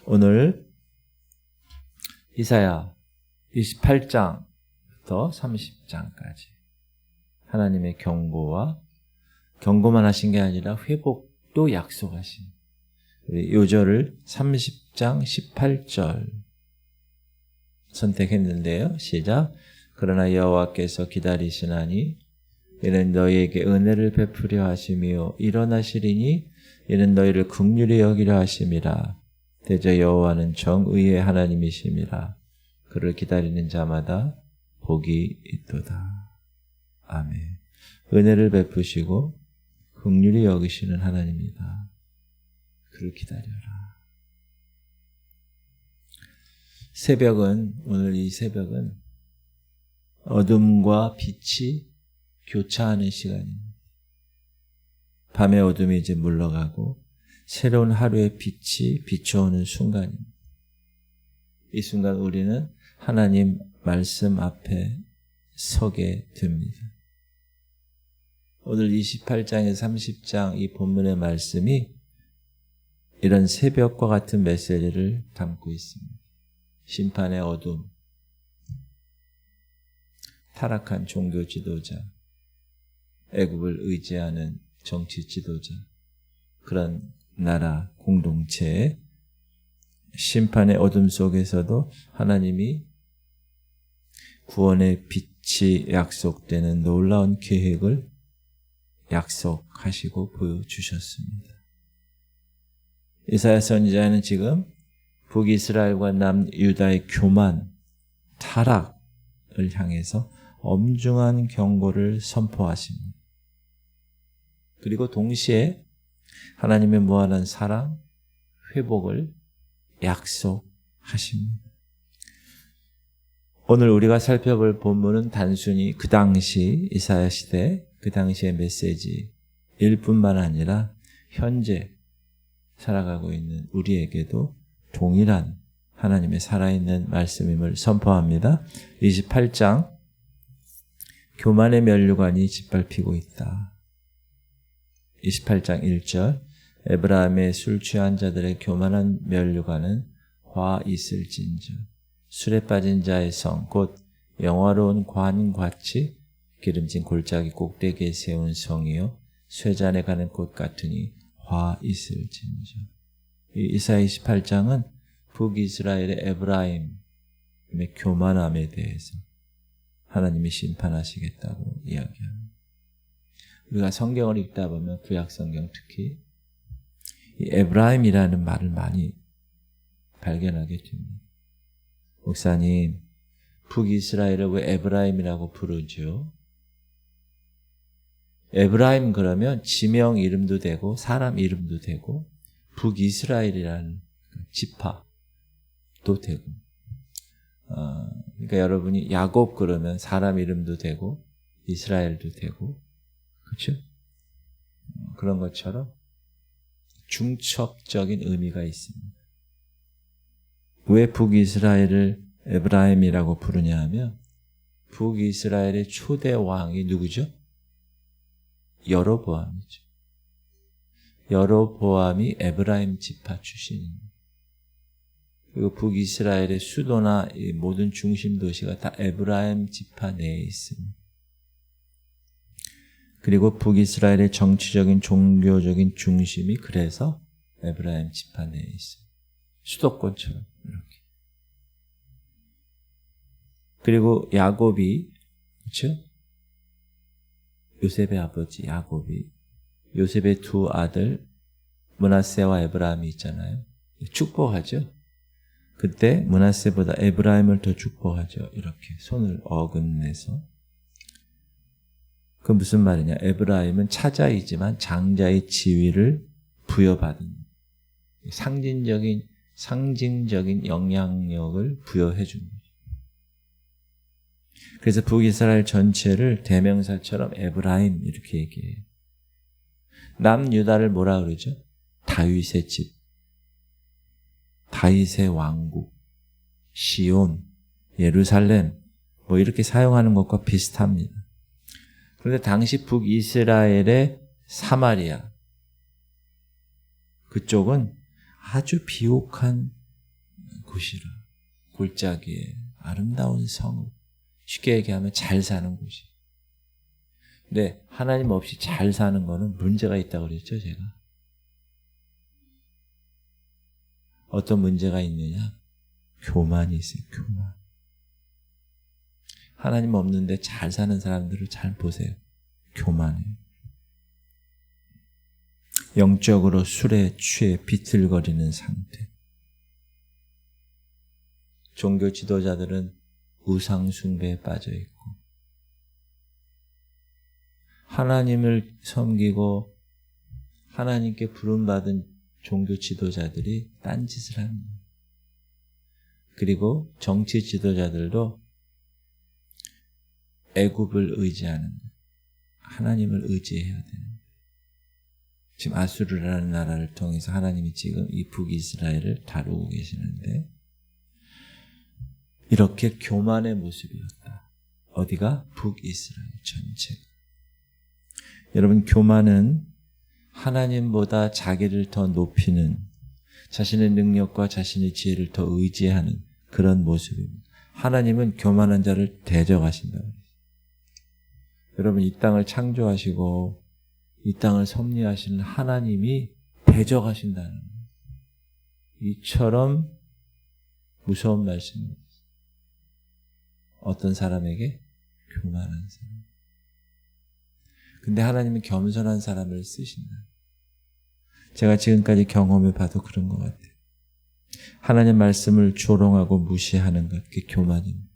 오늘 이사야 28장부터 30장까지 하나님의 경고와 경고만 하신 게 아니라 회복도 약속하신 요절을 30장 18절 선택했는데요. 시작. 그러나 여호와께서 기다리시나니 이는 너희에게 은혜를 베푸려 하심이요 일어나시리니 이는 너희를 긍휼히 여기려 하심이라. 대저 여호와는 정의의 하나님이심이라. 그를 기다리는 자마다 복이 있도다. 아멘. 은혜를 베푸시고 긍휼히 여기시는 하나님이다. 그를 기다려라. 오늘 이 새벽은 어둠과 빛이 교차하는 시간입니다. 밤의 어둠이 이제 물러가고 새로운 하루의 빛이 비춰오는 순간입니다. 이 순간 우리는 하나님 말씀 앞에 서게 됩니다. 오늘 28장에서 30장 이 본문의 말씀이 이런 새벽과 같은 메시지를 담고 있습니다. 심판의 어둠, 타락한 종교 지도자, 애굽을 의지하는 정치 지도자, 그런 나라 공동체의 심판의 어둠 속에서도 하나님이 구원의 빛이 약속되는 놀라운 계획을 약속하시고 보여주셨습니다. 이사야 선지자는 지금 북이스라엘과 남유다의 교만, 타락을 향해서 엄중한 경고를 선포하십니다. 그리고 동시에 하나님의 무한한 사랑, 회복을 약속하십니다. 오늘 우리가 살펴볼 본문은 단순히 그 당시 이사야 시대, 그 당시의 메시지일 뿐만 아니라 현재 살아가고 있는 우리에게도 동일한 하나님의 살아있는 말씀임을 선포합니다. 28장 교만의 면류관이 짓밟히고 있다. 28장 1절 에브라임의 술 취한 자들의 교만한 면류관은 화 있을진저 술에 빠진 자의 성 곧 영화로운 관같이 기름진 골짜기 꼭대기에 세운 성이요 쇠잔에 가는 꽃 같으니 화 있을진저. 이사야 28장은 북이스라엘의 에브라임의 교만함에 대해서 하나님이 심판하시겠다고 이야기합니다. 우리가 성경을 읽다 보면 구약 성경 특히 이 에브라임이라는 말을 많이 발견하게 됩니다. 목사님, 북이스라엘을 왜 에브라임이라고 부르죠? 에브라임 그러면 지명 이름도 되고 사람 이름도 되고 북이스라엘이라는 지파도 되고 그러니까 여러분이 야곱 그러면 사람 이름도 되고 이스라엘도 되고 그렇죠? 그런 것처럼 중첩적인 의미가 있습니다. 왜 북이스라엘을 에브라임이라고 부르냐 하면 북이스라엘의 초대 왕이 누구죠? 여로보암이죠. 여로보암이 에브라임 지파 출신입니다. 그리고 북이스라엘의 수도나 이 모든 중심 도시가 다 에브라임 지파 내에 있습니다. 그리고 북이스라엘의 정치적인 종교적인 중심이 그래서 에브라임 지파 내에 있습니다. 수도권처럼 이렇게. 그리고 야곱이 그렇죠? 요셉의 아버지 야곱이 요셉의 두 아들 므낫세와 에브라임이 있잖아요. 축복하죠. 그때 므낫세보다 에브라임을 더 축복하죠. 이렇게 손을 어긋내서. 그 무슨 말이냐? 에브라임은 차자이지만 장자의 지위를 부여받은 상징적인 영향력을 부여해 준 거죠. 그래서 북이스라엘 전체를 대명사처럼 에브라임 이렇게 얘기해요. 남유다를 뭐라 그러죠? 다윗의 집, 다윗의 왕국, 시온, 예루살렘 뭐 이렇게 사용하는 것과 비슷합니다. 그런데 당시 북이스라엘의 사마리아 그쪽은 아주 비옥한 곳이라. 골짜기에 아름다운 성. 쉽게 얘기하면 잘 사는 곳이. 근데 하나님 없이 잘 사는 거는 문제가 있다고 그랬죠, 제가. 어떤 문제가 있느냐? 교만이 있어요, 교만. 하나님 없는데 잘 사는 사람들을 잘 보세요. 교만해. 영적으로 술에 취해 비틀거리는 상태. 종교 지도자들은 우상 숭배에 빠져 있고 하나님을 섬기고 하나님께 부름받은 종교 지도자들이 딴짓을 합니다. 그리고 정치 지도자들도 애굽을 의지하는 거예요. 하나님을 의지해야 되는 거예요. 지금 아수르라는 나라를 통해서 하나님이 지금 이 북이스라엘을 다루고 계시는데 이렇게 교만의 모습이었다. 어디가? 북이스라엘 전체가. 여러분, 교만은 하나님보다 자기를 더 높이는, 자신의 능력과 자신의 지혜를 더 의지하는 그런 모습입니다. 하나님은 교만한 자를 대적하신다. 여러분, 이 땅을 창조하시고 이 땅을 섭리하시는 하나님이 대적하신다는 거예요. 이처럼 무서운 말씀입니다. 어떤 사람에게? 교만한 사람. 근데 하나님은 겸손한 사람을 쓰신다. 제가 지금까지 경험해 봐도 그런 것 같아요. 하나님 말씀을 조롱하고 무시하는 것, 그게 교만입니다.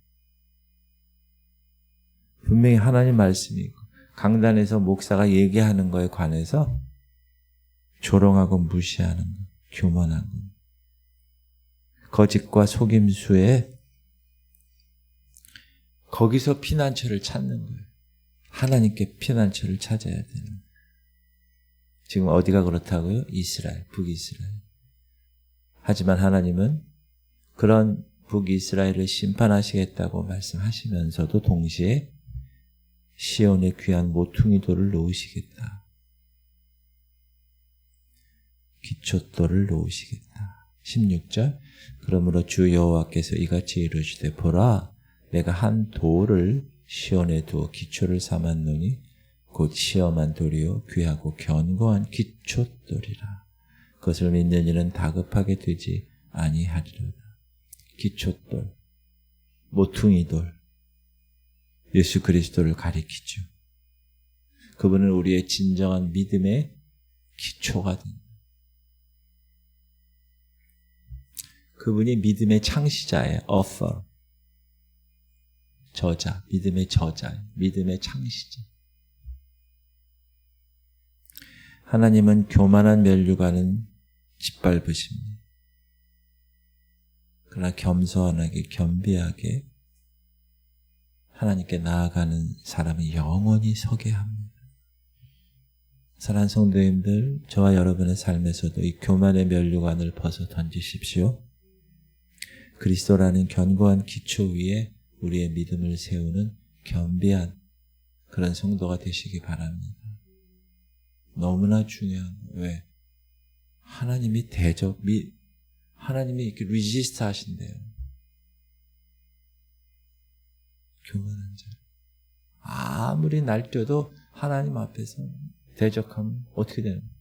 분명히 하나님 말씀이 있고 강단에서 목사가 얘기하는 거에 관해서 조롱하고 무시하는 것, 교만한 것. 거짓과 속임수에 거기서 피난처를 찾는 거예요. 하나님께 피난처를 찾아야 되는 거예요. 지금 어디가 그렇다고요? 이스라엘, 북이스라엘. 하지만 하나님은 그런 북이스라엘을 심판하시겠다고 말씀하시면서도 동시에 시온의 귀한 모퉁이돌을 놓으시겠다. 기초돌을 놓으시겠다. 16절 그러므로 주 여호와께서 이같이 이르시되 보라 내가 한 돌을 시온에 두어 기초를 삼았노니 곧 시험한 돌이요 귀하고 견고한 기초돌이라. 그것을 믿는 이는 다급하게 되지 아니하리로다. 기초돌, 모퉁이돌, 예수 그리스도를 가리키죠. 그분은 우리의 진정한 믿음의 기초가 됩니다. 그분이 믿음의 창시자예요. author. 저자, 믿음의 저자, 믿음의 창시자. 하나님은 교만한 면류관은 짓밟으십니다. 그러나 겸손하게 겸비하게 하나님께 나아가는 사람이 영원히 서게 합니다. 사랑하는 성도님들, 저와 여러분의 삶에서도 이 교만의 면류관을 벗어 던지십시오. 그리스도라는 견고한 기초 위에 우리의 믿음을 세우는 겸비한 그런 성도가 되시기 바랍니다. 너무나 중요한 거예요. 왜? 하나님이 하나님이 이렇게 리지스트 하신대요. 교만한 자. 아무리 날뛰어도 하나님 앞에서 대적하면 어떻게 되는 거예요?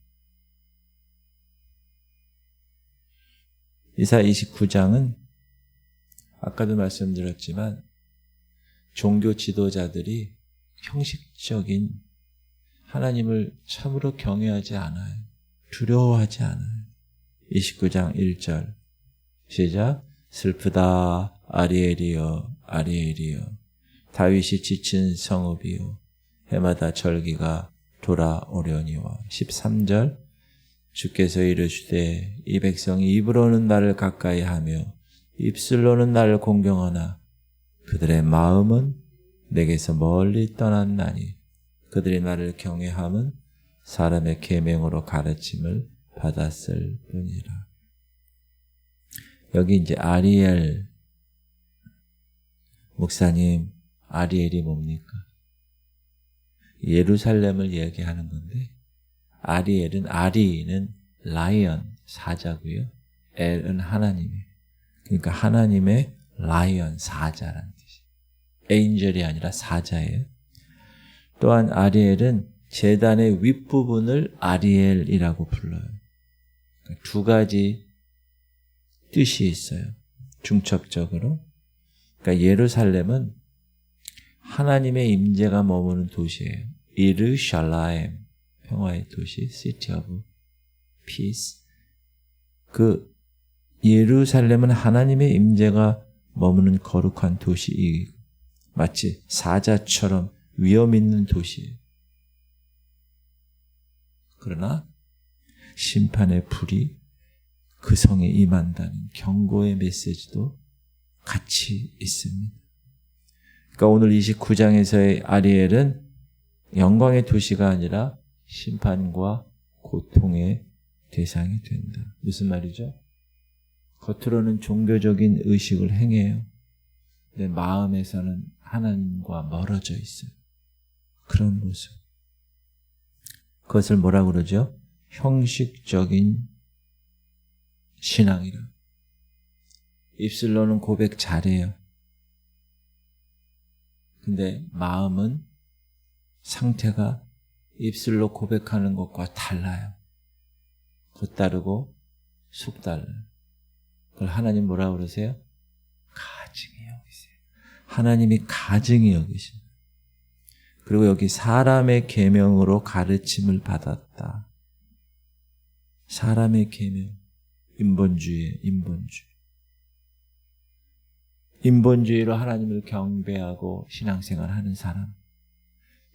이사야 29장은 아까도 말씀드렸지만 종교 지도자들이 형식적인 하나님을 참으로 경외하지 않아요. 두려워하지 않아요. 29장 1절 시작. 슬프다 아리엘이여 아리엘이여 다윗이 지친 성읍이요 해마다 절기가 돌아오려니와. 13절 주께서 이르시되 이 백성이 입으로는 나를 가까이 하며 입술로는 나를 공경하나 그들의 마음은 내게서 멀리 떠났나니 그들이 나를 경외함은 사람의 계명으로 가르침을 받았을 뿐이라. 여기 이제 아리엘 목사님, 아리엘이 뭡니까? 예루살렘을 얘기하는 건데 아리엘은 아리는 라이언 사자고요. 엘은 하나님이에요. 그러니까 하나님의 라이언, 사자라는 뜻이에요. 에인젤이 아니라 사자예요. 또한 아리엘은 제단의 윗부분을 아리엘이라고 불러요. 두 가지 뜻이 있어요. 중첩적으로. 그러니까 예루살렘은 하나님의 임재가 머무는 도시예요. 이르샬라임, 평화의 도시, City of Peace. 그 예루살렘은 하나님의 임재가 머무는 거룩한 도시이고 마치 사자처럼 위험 있는 도시예요. 그러나 심판의 불이 그 성에 임한다는 경고의 메시지도 같이 있습니다. 그러니까 오늘 29장에서의 아리엘은 영광의 도시가 아니라 심판과 고통의 대상이 된다. 무슨 말이죠? 겉으로는 종교적인 의식을 행해요. 내 마음에서는 하나님과 멀어져 있어요. 그런 모습. 그것을 뭐라고 그러죠? 형식적인 신앙이라. 입술로는 고백 잘해요. 근데 마음은 상태가 입술로 고백하는 것과 달라요. 겉다르고 속 달라요. 그걸 하나님 뭐라고 그러세요? 가증히 여기세요. 하나님이 가증히 여기십니다. 그리고 여기 사람의 계명으로 가르침을 받았다. 사람의 계명, 인본주의예요. 인본주의. 인본주의로 하나님을 경배하고 신앙생활하는 사람.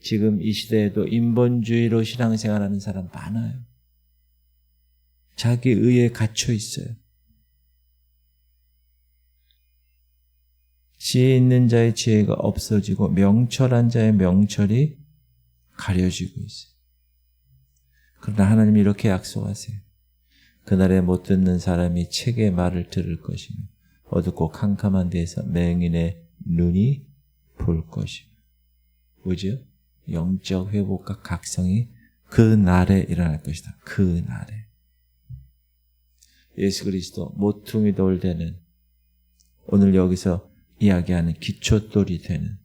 지금 이 시대에도 인본주의로 신앙생활하는 사람 많아요. 자기 의에 갇혀 있어요. 지혜 있는 자의 지혜가 없어지고 명철한 자의 명철이 가려지고 있어요. 그러나 하나님이 이렇게 약속하세요. 그날에 못 듣는 사람이 책의 말을 들을 것이며 어둡고 캄캄한 데에서 맹인의 눈이 볼 것이며. 뭐죠? 영적 회복과 각성이 그 날에 일어날 것이다. 그 날에. 예수 그리스도 모퉁이 돌 되는, 오늘 여기서 이야기하는 기초돌이 되는,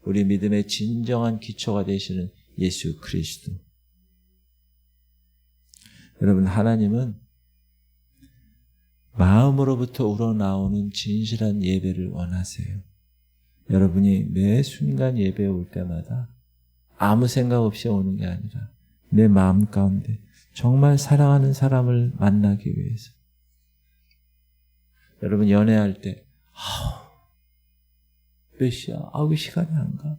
우리 믿음의 진정한 기초가 되시는 예수 그리스도. 여러분, 하나님은 마음으로부터 우러나오는 진실한 예배를 원하세요. 여러분이 매 순간 예배에 올 때마다 아무 생각 없이 오는 게 아니라 내 마음 가운데 정말 사랑하는 사람을 만나기 위해서. 여러분 연애할 때 몇 시야? 왜 시간이 안 가?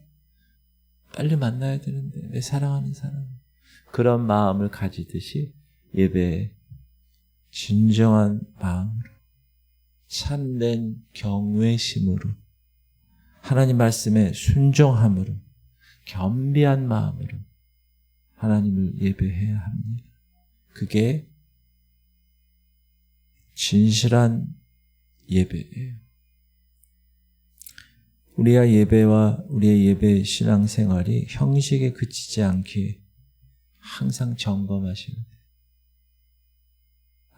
빨리 만나야 되는데 내 사랑하는 사람. 그런 마음을 가지듯이 예배에 진정한 마음으로 참된 경외심으로 하나님 말씀에 순종함으로 겸비한 마음으로 하나님을 예배해야 합니다. 그게 진실한 예배예요. 우리의 예배 신앙생활이 형식에 그치지 않기에 항상 점검하셔야 돼요.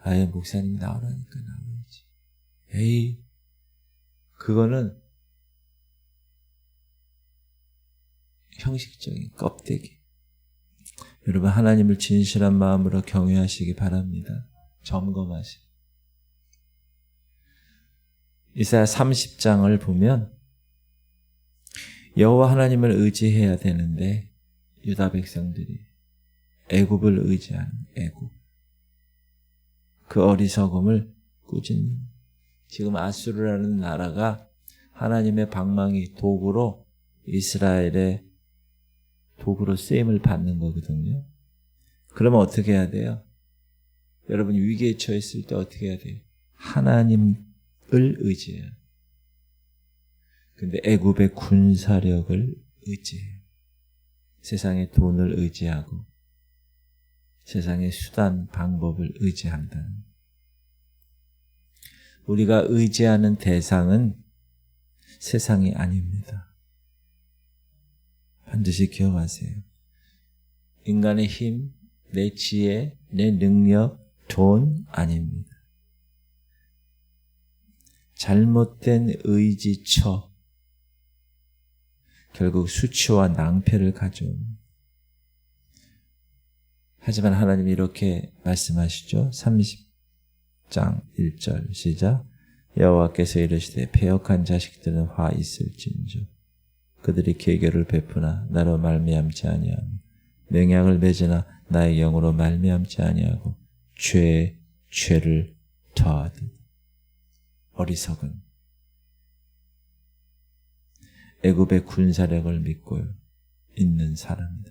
아예 목사님이 나오라니까 나와야지. 에이, 그거는 형식적인 껍데기. 여러분 하나님을 진실한 마음으로 경외하시기 바랍니다. 점검하시고. 이사야 30장을 보면 여호와 하나님을 의지해야 되는데 유다 백성들이 애굽을 의지하는 애굽. 그 어리석음을 꾸짖는. 지금 아수르라는 나라가 하나님의 방망이 도구로 이스라엘의 도구로 쓰임을 받는 거거든요. 그러면 어떻게 해야 돼요? 여러분 위기에 처했을 때 어떻게 해야 돼요? 하나님을 의지해요. 근데 애굽의 군사력을 의지해요. 세상의 돈을 의지하고 세상의 수단, 방법을 의지한다는. 우리가 의지하는 대상은 세상이 아닙니다. 반드시 기억하세요. 인간의 힘, 내 지혜, 내 능력, 돈 아닙니다. 잘못된 의지처, 결국 수치와 낭패를 가져옵니다. 하지만 하나님이 이렇게 말씀하시죠. 30장 1절 시작. 여호와께서 이르시되 패역한 자식들은 화 있을진저 그들이 계교를 베푸나 나로 말미암지 아니하며 맹약을 맺으나 나의 영으로 말미암지 아니하고 죄에 죄를 더하듯. 어리석은 애굽의 군사력을 믿고 있는 사람들.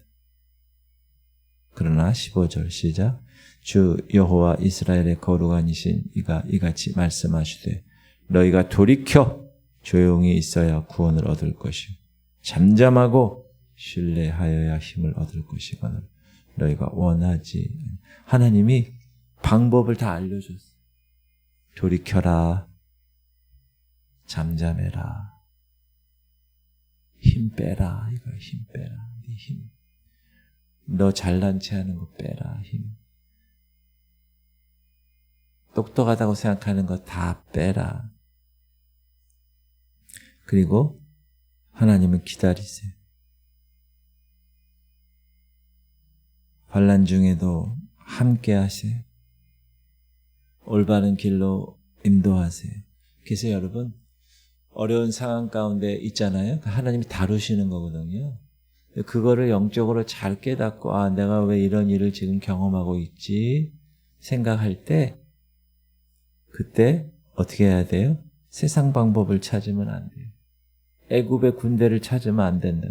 그러나 15절 시작. 주 여호와 이스라엘의 거룩한 이신 이가 이같이 말씀하시되 너희가 돌이켜 조용히 있어야 구원을 얻을 것이요 잠잠하고 신뢰하여야 힘을 얻을 것이거늘 너희가 원하지. 하나님이 방법을 다 알려줬어. 돌이켜라. 잠잠해라. 힘 빼라. 이거 힘 빼라. 네 힘. 너 잘난 체 하는 거 빼라. 힘. 똑똑하다고 생각하는 거 다 빼라. 그리고 하나님은 기다리세요. 환난 중에도 함께 하세요. 올바른 길로 인도하세요. 그래서 여러분 어려운 상황 가운데 있잖아요. 하나님이 다루시는 거거든요. 그거를 영적으로 잘 깨닫고 아 내가 왜 이런 일을 지금 경험하고 있지 생각할 때 그때 어떻게 해야 돼요? 세상 방법을 찾으면 안 돼요. 애굽의 군대를 찾으면 안 된다.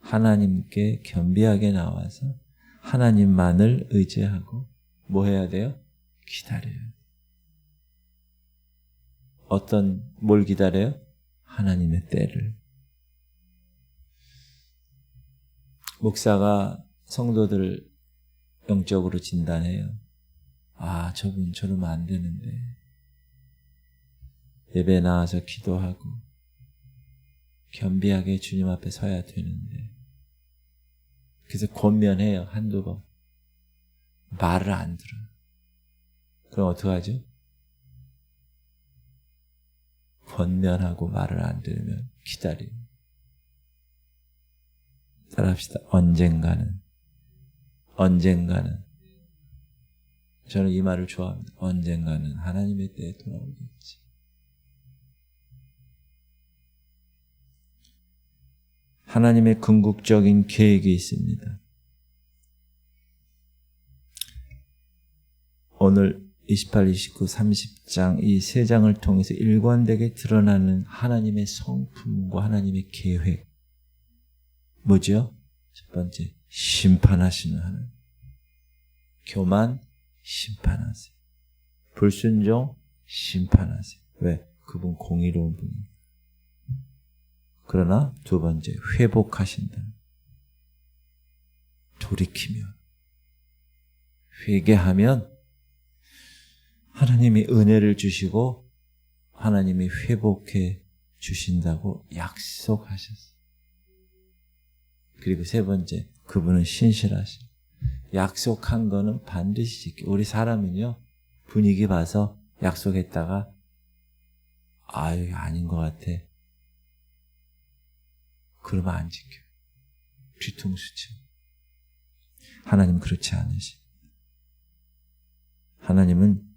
하나님께 겸비하게 나와서 하나님만을 의지하고 뭐 해야 돼요? 기다려요. 뭘 기다려요? 하나님의 때를. 목사가 성도들 영적으로 진단해요. 아, 저분 저러면 안 되는데. 예배 나와서 기도하고 겸비하게 주님 앞에 서야 되는데. 그래서 권면해요. 한두 번. 말을 안 들어요. 그럼 어떡하죠? 권면하고 말을 안 들으면 기다려요. 따라합시다. 언젠가는 저는 이 말을 좋아합니다. 언젠가는 하나님의 때에 돌아오겠지. 하나님의 궁극적인 계획이 있습니다. 오늘 28, 29, 30장 이 세 장을 통해서 일관되게 드러나는 하나님의 성품과 하나님의 계획. 뭐죠? 첫 번째, 심판하시는 하나님. 교만, 심판하세요. 불순종, 심판하세요. 왜? 그분 공의로운 분이에요. 그러나 두 번째, 회복하신다. 돌이키면, 회개하면 하나님이 은혜를 주시고 하나님이 회복해 주신다고 약속하셨어요. 그리고 세 번째, 그분은 신실하시고 약속한 거는 반드시 지키고. 우리 사람은요, 분위기 봐서 약속했다가 이거 아닌 것 같아. 그러면 안 지켜요. 뒤통수쳐. 하나님은 그렇지 않으십니다. 하나님은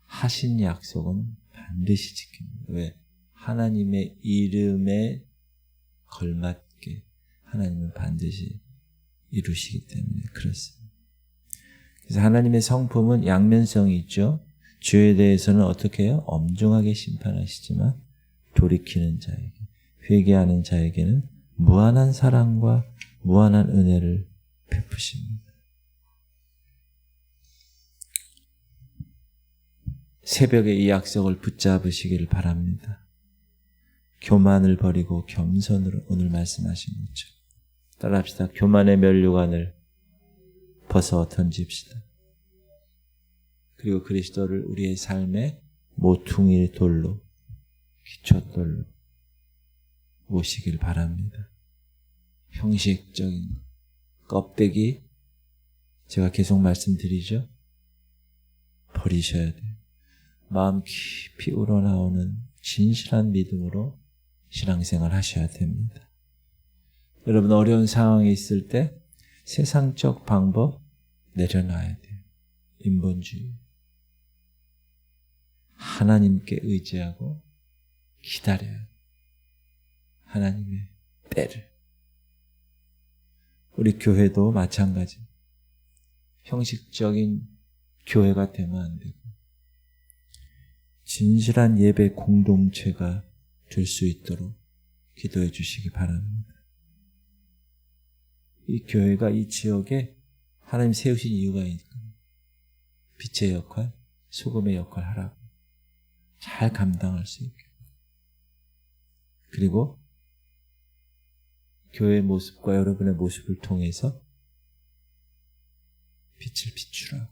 하신 약속은 반드시 지킵니다. 왜? 하나님의 이름에 걸맞게 하나님은 반드시 이루시기 때문에 그렇습니다. 그래서 하나님의 성품은 양면성이 있죠. 죄에 대해서는 어떻게 해요? 엄중하게 심판하시지만 돌이키는 자에게, 회개하는 자에게는 무한한 사랑과 무한한 은혜를 베푸십니다. 새벽에 이 약속을 붙잡으시기를 바랍니다. 교만을 버리고 겸손으로 오늘 말씀하신 것처럼. 따라합시다. 교만의 면류관을 벗어 던집시다. 그리고 그리스도를 우리의 삶의 모퉁이 돌로, 기초돌로 모시길 바랍니다. 형식적인 껍데기, 제가 계속 말씀드리죠. 버리셔야 돼요. 마음 깊이 우러나오는 진실한 믿음으로 신앙생활 하셔야 됩니다. 여러분 어려운 상황에 있을 때 세상적 방법 내려놔야 돼요. 인본주의. 하나님께 의지하고 기다려요. 하나님의 때를. 우리 교회도 마찬가지. 형식적인 교회가 되면 안 되고 진실한 예배 공동체가 될 수 있도록 기도해 주시기 바랍니다. 이 교회가 이 지역에 하나님 세우신 이유가 있니까 빛의 역할, 소금의 역할 하라고 잘 감당할 수 있게. 그리고 교회의 모습과 여러분의 모습을 통해서 빛을 비추라고,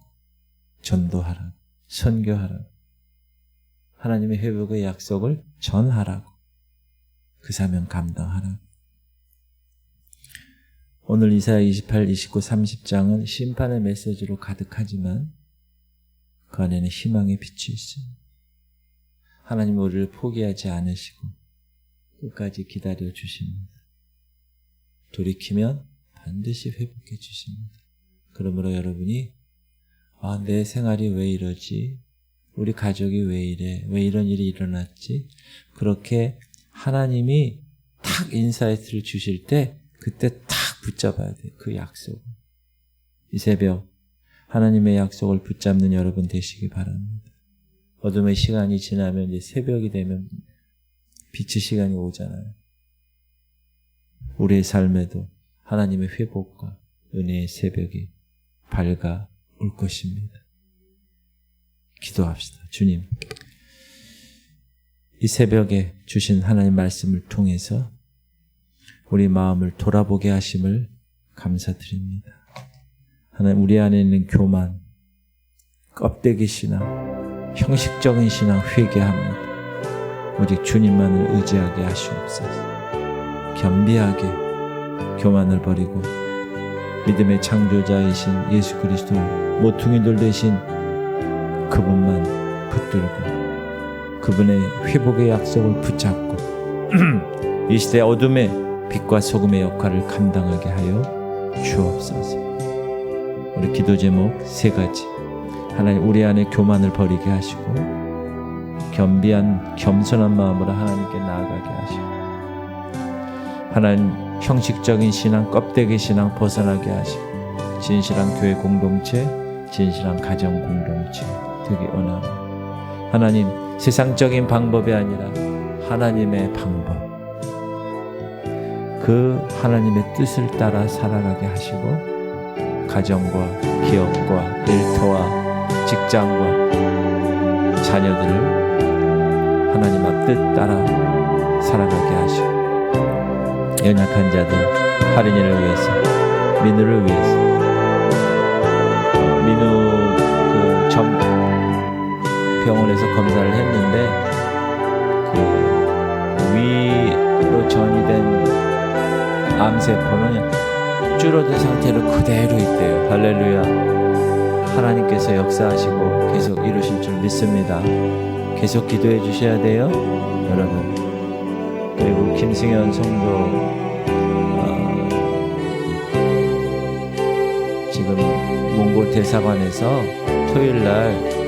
전도하라고, 선교하라고, 하나님의 회복의 약속을 전하라고, 그 사명 감당하라고. 오늘 이사야 28, 29, 30장은 심판의 메시지로 가득하지만 그 안에는 희망의 빛이 있습니다. 하나님은 우리를 포기하지 않으시고 끝까지 기다려 주십니다. 돌이키면 반드시 회복해 주십니다. 그러므로 여러분이 내 생활이 왜 이러지? 우리 가족이 왜 이래? 왜 이런 일이 일어났지? 그렇게 하나님이 탁 인사이트를 주실 때 그때 탁 붙잡아야 돼요. 그 약속을. 이 새벽 하나님의 약속을 붙잡는 여러분 되시기 바랍니다. 어둠의 시간이 지나면 이제 새벽이 되면 빛의 시간이 오잖아요. 우리의 삶에도 하나님의 회복과 은혜의 새벽이 밝아올 것입니다. 기도합시다. 주님, 이 새벽에 주신 하나님 말씀을 통해서 우리 마음을 돌아보게 하심을 감사드립니다. 하나님, 우리 안에 있는 교만, 껍데기 신앙, 형식적인 신앙 회개합니다. 오직 주님만을 의지하게 하시옵소서. 겸비하게 교만을 버리고 믿음의 창조자이신 예수 그리스도 모퉁이돌 되신 그분만 붙들고 그분의 회복의 약속을 붙잡고 이 시대 어둠의 빛과 소금의 역할을 감당하게 하여 주옵소서. 우리 기도 제목 3가지. 하나님, 우리 안에 교만을 버리게 하시고 겸비한 겸손한 마음으로 하나님께 나아가게 하시고, 하나님 형식적인 신앙, 껍데기 신앙 벗어나게 하시고 진실한 교회 공동체, 진실한 가정 공동체 되기 원합니다. 하나님, 세상적인 방법이 아니라 하나님의 방법, 그 하나님의 뜻을 따라 살아가게 하시고 가정과 기업과 일터와 직장과 자녀들을 하나님 앞 뜻 따라 살아가게 하시고 연약한 자들, 할인이를 위해서, 민우를 위해서, 민우 병원에서 검사를 했는데 위로 전이된 암세포는 줄어든 상태로 그대로 있대요. 할렐루야. 하나님께서 역사하시고 계속 이루실 줄 믿습니다. 계속 기도해 주셔야 돼요, 여러분. 그리고 김승현 성도 지금 몽골 대사관에서 토요일날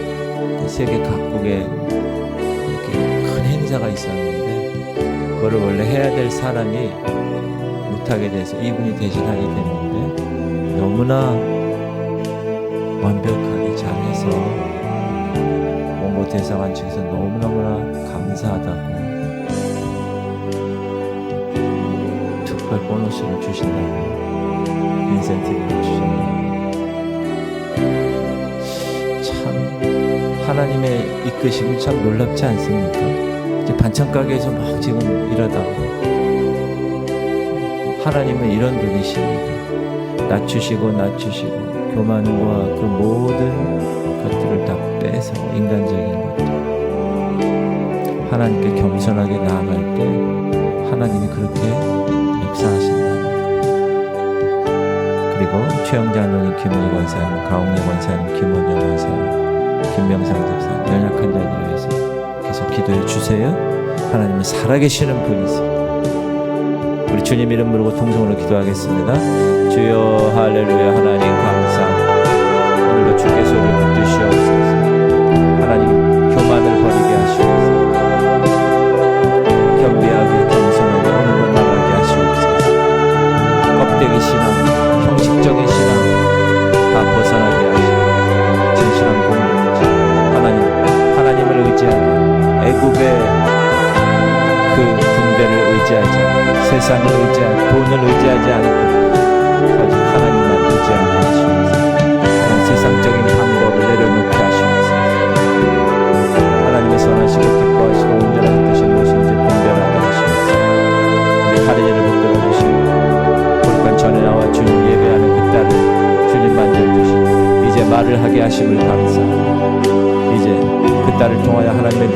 세계 각국에 이렇게 큰 행사가 있었는데 그거를 원래 해야 될 사람이 못하게 돼서 이분이 대신하게 됐는데 너무나 완벽하게 잘해서 몽골 대사관 측에서 너무너무나 감사하다고 특별 보너스를 주신다고, 인센티브를 주신다고. 참 하나님의 이끄심이 참 놀랍지 않습니까? 이제 반찬 가게에서 막 지금 일하다가 하나님은 이런 분이십니다. 낮추시고 교만과 그 모든 것들을 다 빼서 인간적인 것들 하나님께 겸손하게 나아갈 때 하나님이 그렇게 역사하신다. 그리고 최영자 노님, 김은희 권사님, 가옥래 권사님, 김원영 권사님, 김명상 집사님, 연약한 자들을 위해서 계속 기도해 주세요. 하나님은 살아계시는 분이세요. 우리 주님 이름 부르고 통성으로 기도하겠습니다. 주여 할렐루야. 하나님 감사. 오늘도 주께 소리를 붙드시옵소서. 하나님 교만을 버리게 하시옵소서. 겸비하게 겸손하게 오늘도 나가게 하시옵소서. 껍데기 신앙, 형식적인 신앙 다 벗어나게 하시고 진실한 공동체 하나님을 의지하게 애굽의 그 군대를 의지하지 않고 세상을 의지하고 돈을 의지하지 않고 오직 하나님만 의지하게 하시옵소서. 그런 세상적인 방법을 내려놓게 하시옵소서. 하나님의 선하시고 기뻐하시고 온전한 뜻이 무엇인지 분별하게 하시옵소서. 우리 하루를 붙들어 주시고 볼관 전에 나와 주님 예배하는 그 딸을 주님 만져주시고 이제 말을 하게 하심을 감사합니다. 이제 그 딸을 통하여